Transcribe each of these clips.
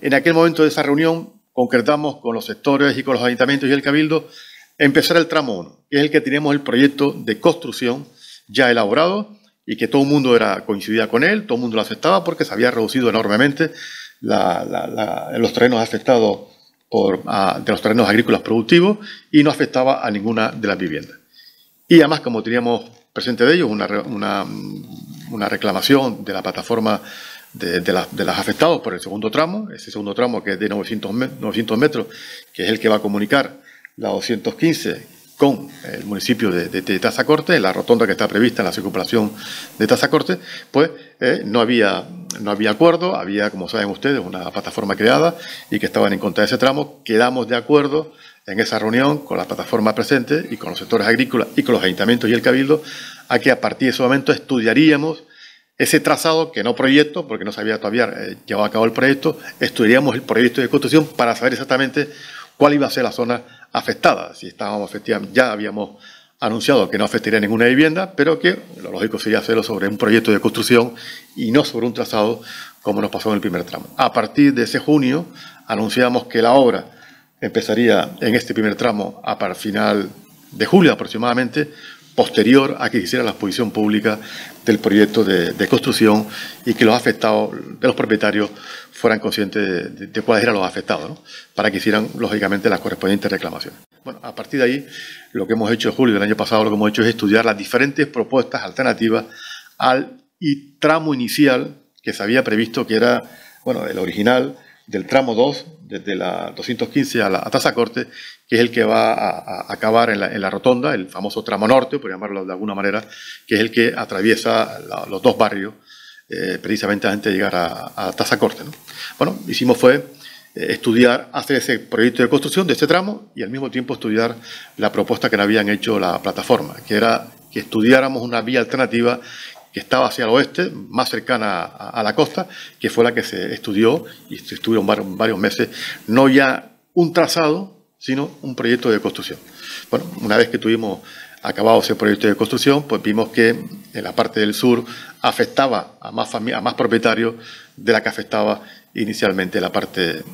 En aquel momento de esa reunión concretamos con los sectores y con los ayuntamientos y el Cabildo empezar el tramo 1, que es el que teníamos el proyecto de construcción ya elaborado y que todo el mundo coincidía con él, todo el mundo lo aceptaba porque se había reducido enormemente los terrenos afectados de los terrenos agrícolas productivos y no afectaba a ninguna de las viviendas. Y además, como teníamos presente de ellos una reclamación de la plataforma de las afectados por el segundo tramo, ese segundo tramo que es de 900 metros, que es el que va a comunicar la 215 con el municipio de Tazacorte, la rotonda que está prevista en la circunvalación de Tazacorte, pues no había acuerdo, había, como saben ustedes, una plataforma creada y que estaban en contra de ese tramo. Quedamos de acuerdo en esa reunión con la plataforma presente y con los sectores agrícolas y con los ayuntamientos y el Cabildo a que a partir de ese momento estudiaríamos ese trazado, que no proyecto, porque no se había todavía llevado a cabo el proyecto, estudiaríamos el proyecto de construcción para saber exactamente cuál iba a ser la zona afectada. Si estábamos efectivamente, ya habíamos anunciado que no afectaría ninguna vivienda, pero que lo lógico sería hacerlo sobre un proyecto de construcción y no sobre un trazado como nos pasó en el primer tramo. A partir de ese junio anunciamos que la obra empezaría en este primer tramo para final de julio aproximadamente, posterior a que hiciera la exposición pública del proyecto de construcción y que los afectados, de los propietarios, fueran conscientes de cuáles eran los afectados, ¿no? Para que hicieran, lógicamente, las correspondientes reclamaciones. Bueno, a partir de ahí, lo que hemos hecho en julio del año pasado, lo que hemos hecho es estudiar las diferentes propuestas alternativas al tramo inicial que se había previsto, que era, bueno, el original del tramo 2, desde la 215 a Tazacorte, que es el que va a acabar en la rotonda, el famoso tramo norte, por llamarlo de alguna manera, que es el que atraviesa los dos barrios, precisamente antes de llegar a Tazacorte, ¿no? Bueno, hicimos fue hacer ese proyecto de construcción de este tramo y al mismo tiempo estudiar la propuesta que nos habían hecho la plataforma, que era que estudiáramos una vía alternativa que estaba hacia el oeste, más cercana a la costa, que fue la que se estudió y se estudió varios meses, no ya un trazado, sino un proyecto de construcción. Bueno, una vez que tuvimos acabado ese proyecto de construcción, pues vimos que en la parte del sur afectaba a más propietarios de la que afectaba inicialmente en la parte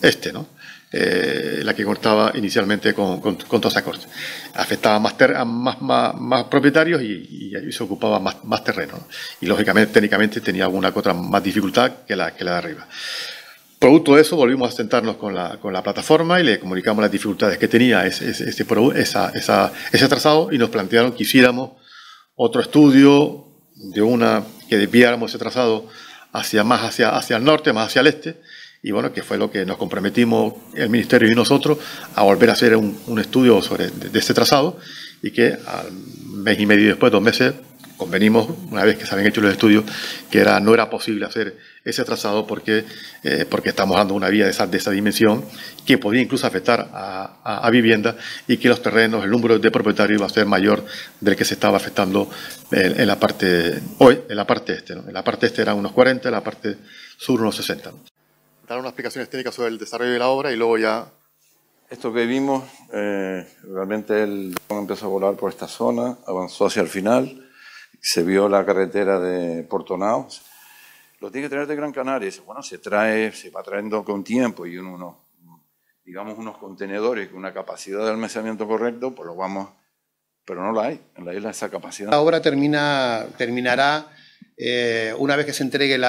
este, ¿no? La que cortaba inicialmente con Tazacorte. Afectaba más propietarios y se ocupaba más terreno, ¿no? Y lógicamente, técnicamente, tenía alguna otra más dificultad que la de arriba. Producto de eso, volvimos a sentarnos con la plataforma y le comunicamos las dificultades que tenía ese trazado y nos plantearon que hiciéramos otro estudio que desviáramos ese trazado hacia el norte, más hacia el este. Y bueno, que fue lo que nos comprometimos el Ministerio y nosotros a volver a hacer un estudio de este trazado y que al mes y medio después, 2 meses, convenimos, una vez que se habían hecho los estudios, que no era posible hacer ese trazado porque estamos hablando de una vía de esa dimensión que podía incluso afectar a viviendas y que los terrenos, el número de propietarios iba a ser mayor del que se estaba afectando en la parte este, ¿no? En la parte este eran unos 40, en la parte sur unos 60, ¿no? Dar unas explicaciones técnicas sobre el desarrollo de la obra y luego ya... Esto que vimos, realmente el dron empezó a volar por esta zona, avanzó hacia el final, se vio la carretera de Portonao. Lo tiene que traer de Gran Canaria. Bueno, se va trayendo con tiempo y unos contenedores con una capacidad de almacenamiento correcto, pues lo vamos... Pero no la hay, en la isla esa capacidad. La obra terminará una vez que se entregue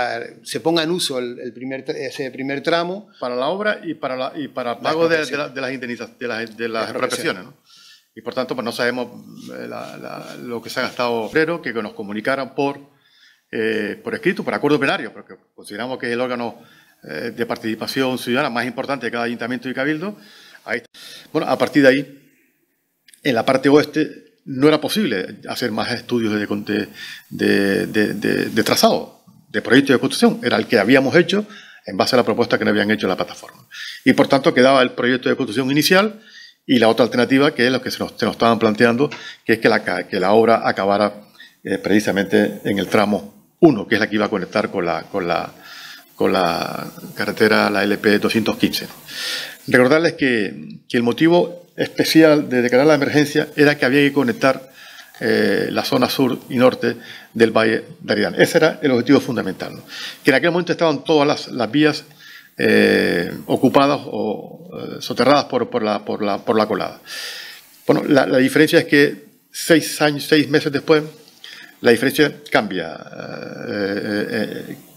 se ponga en uso ese primer tramo. Para la obra y para pago de las indemnizaciones, de las represiones, ¿no? Y por tanto, pues no sabemos lo que se ha gastado, pero que nos comunicaran por escrito, por acuerdo plenario, porque consideramos que es el órgano de participación ciudadana más importante de cada ayuntamiento y cabildo. Ahí está. Bueno, a partir de ahí, en la parte oeste, no era posible hacer más estudios de trazado, de proyecto de construcción. Era el que habíamos hecho en base a la propuesta que nos habían hecho en la plataforma. Y por tanto quedaba el proyecto de construcción inicial y la otra alternativa, que es lo que se nos estaban planteando, que es que la obra acabara precisamente en el tramo 1, que es la que iba a conectar con la carretera, la LP 215. Recordarles que el motivo especial de declarar la emergencia era que había que conectar la zona sur y norte del Valle de Aridane. Ese era el objetivo fundamental, ¿no? Que en aquel momento estaban todas las vías ocupadas o soterradas por la colada. Bueno, la diferencia es que 6 meses después, la diferencia cambia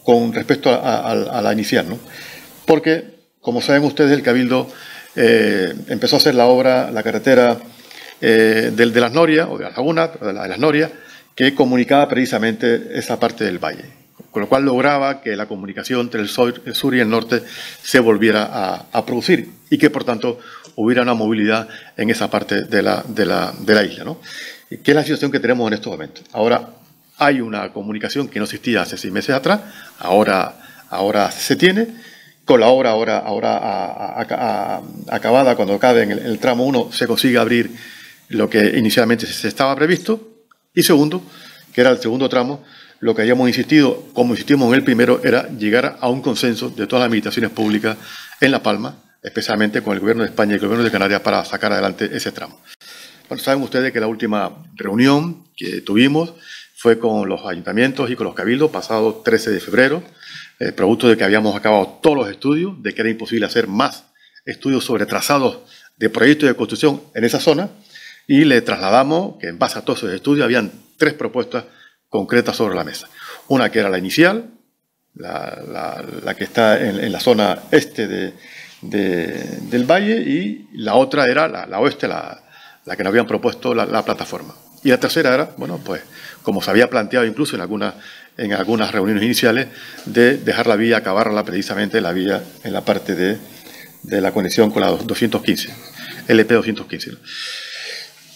con respecto a la inicial, ¿no? Porque, como saben ustedes, el Cabildo empezó a hacer la carretera de las Norias, o de la Laguna, de las Norias, que comunicaba precisamente esa parte del valle, con lo cual lograba que la comunicación entre el sur y el norte se volviera a producir y que, por tanto, hubiera una movilidad en esa parte de la isla, ¿no? Que es la situación que tenemos en estos momentos. Ahora hay una comunicación que no existía hace 6 meses atrás, ahora se tiene, con la obra ahora acabada, cuando acabe en el tramo 1 se consigue abrir lo que inicialmente se estaba previsto, y segundo, que era el segundo tramo, lo que habíamos insistido, como insistimos en el primero, era llegar a un consenso de todas las administraciones públicas en La Palma, especialmente con el Gobierno de España y el Gobierno de Canarias, para sacar adelante ese tramo. Bueno, saben ustedes que la última reunión que tuvimos fue con los ayuntamientos y con los cabildos, pasado 13 de febrero, producto de que habíamos acabado todos los estudios, de que era imposible hacer más estudios sobre trazados de proyectos de construcción en esa zona, y le trasladamos que en base a todos esos estudios habían 3 propuestas concretas sobre la mesa. Una que era la inicial, la que está en la zona este del valle, y la otra era la oeste, la que nos habían propuesto la plataforma. Y la tercera era, bueno, pues como se había planteado incluso en algunas reuniones iniciales, de dejar la vía, acabarla precisamente, la vía en la parte de la conexión con la 215, LP 215, ¿no?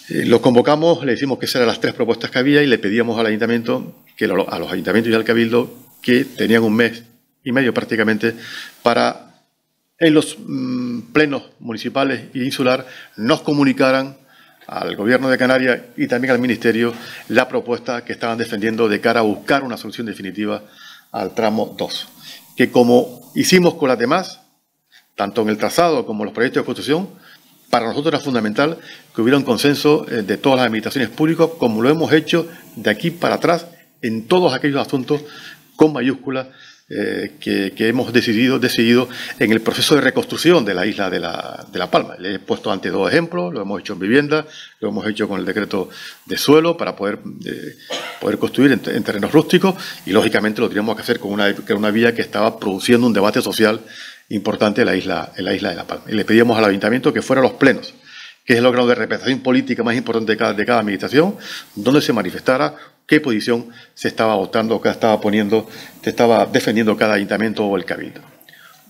Lo convocamos, le decimos que esas eran las 3 propuestas que había y le pedíamos al ayuntamiento, a los ayuntamientos y al cabildo, que tenían 1 mes y medio prácticamente para, en los plenos municipales e insular, nos comunicaran al Gobierno de Canarias y también al Ministerio la propuesta que estaban defendiendo de cara a buscar una solución definitiva al tramo 2. Que como hicimos con las demás, tanto en el trazado como en los proyectos de construcción, para nosotros era fundamental que hubiera un consenso de todas las administraciones públicas, como lo hemos hecho de aquí para atrás en todos aquellos asuntos con mayúsculas que hemos decidido en el proceso de reconstrucción de la isla de La Palma. Le he puesto antes 2 ejemplos, lo hemos hecho en vivienda, lo hemos hecho con el decreto de suelo para poder construir en terrenos rústicos, y lógicamente lo teníamos que hacer con una vía que estaba produciendo un debate social importante en la isla de La Palma. Y le pedíamos al ayuntamiento que fuera a los plenos, que es el órgano de representación política más importante de cada administración, donde se manifestara qué posición se estaba adoptando, qué estaba defendiendo cada ayuntamiento o el cabildo.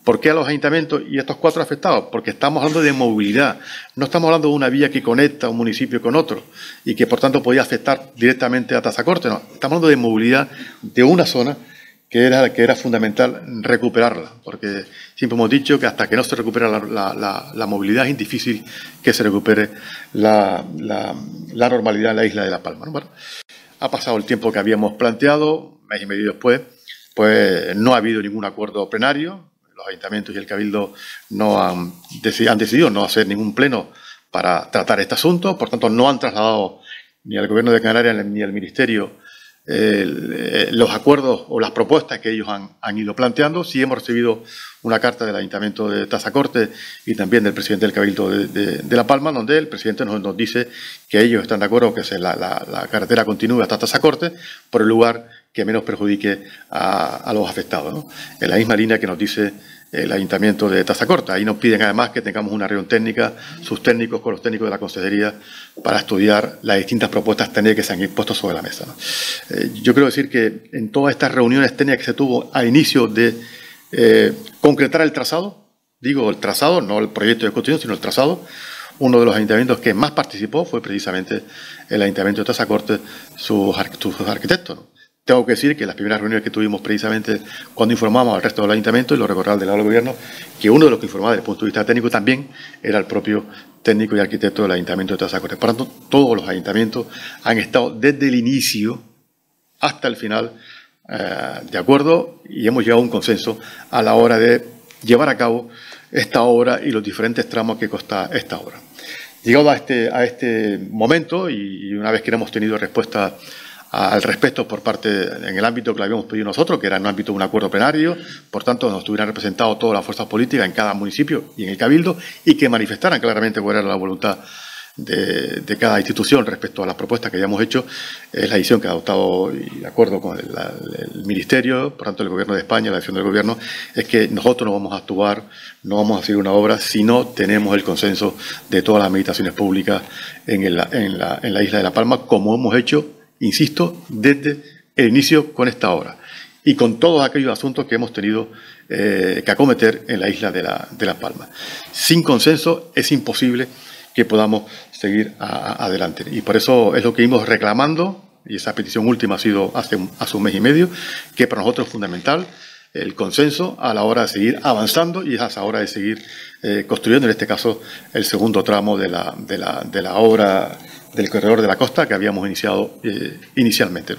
¿Por qué a los ayuntamientos y estos 4 afectados? Porque estamos hablando de movilidad, no estamos hablando de una vía que conecta un municipio con otro y que por tanto podía afectar directamente a Tazacorte, no, estamos hablando de movilidad de una zona que era fundamental recuperarla, porque siempre hemos dicho que hasta que no se recupera la movilidad es difícil que se recupere la normalidad en la isla de La Palma, ¿no? Bueno, ha pasado el tiempo que habíamos planteado, 1 mes y medio después, pues no ha habido ningún acuerdo plenario. Los ayuntamientos y el cabildo han decidido no hacer ningún pleno para tratar este asunto, por tanto no han trasladado ni al Gobierno de Canarias ni al Ministerio los acuerdos o las propuestas que ellos han ido planteando. Sí hemos recibido una carta del Ayuntamiento de Tazacorte y también del presidente del Cabildo de La Palma, donde el presidente nos dice que ellos están de acuerdo que la carretera continúe hasta Tazacorte por el lugar que menos perjudique a los afectados, ¿no? En la misma línea que nos dice el Ayuntamiento de Tazacorte. Ahí nos piden además que tengamos una reunión técnica, sus técnicos con los técnicos de la Consejería, para estudiar las distintas propuestas técnicas que se han puesto sobre la mesa, ¿no? Yo quiero decir que en todas estas reuniones técnicas que se tuvo al inicio de concretar el trazado, digo el trazado, no el proyecto de construcción, sino el trazado, uno de los ayuntamientos que más participó fue precisamente el Ayuntamiento de Tazacorte, sus arquitectos, ¿no? Tengo que decir que las primeras reuniones que tuvimos precisamente cuando informamos al resto del ayuntamiento, y lo recordará el delegado del gobierno, que uno de los que informaba desde el punto de vista técnico también era el propio técnico y arquitecto del Ayuntamiento de Tazacorte. Por tanto, todos los ayuntamientos han estado desde el inicio hasta el final de acuerdo, y hemos llegado a un consenso a la hora de llevar a cabo esta obra y los diferentes tramos que consta esta obra. Llegado a este momento, y una vez que hemos tenido respuesta al respecto por parte, en el ámbito que le habíamos pedido nosotros, que era en el ámbito de un acuerdo plenario, por tanto nos estuvieran representados todas las fuerzas políticas en cada municipio y en el Cabildo, y que manifestaran claramente cuál era la voluntad de cada institución respecto a las propuestas que hayamos hecho, es la decisión que ha adoptado, y de acuerdo con el Ministerio, por tanto el Gobierno de España, la decisión del Gobierno, es que nosotros no vamos a actuar, no vamos a hacer una obra si no tenemos el consenso de todas las administraciones públicas en la isla de La Palma, como hemos hecho, insisto, desde el inicio con esta obra y con todos aquellos asuntos que hemos tenido que acometer en la isla de Las Palmas. Sin consenso es imposible que podamos seguir adelante. Y por eso es lo que íbamos reclamando, y esa petición última ha sido hace un mes y medio, que para nosotros es fundamental el consenso a la hora de seguir avanzando y a la hora de seguir construyendo, en este caso, el segundo tramo de la obra del corredor de la costa que habíamos iniciado inicialmente.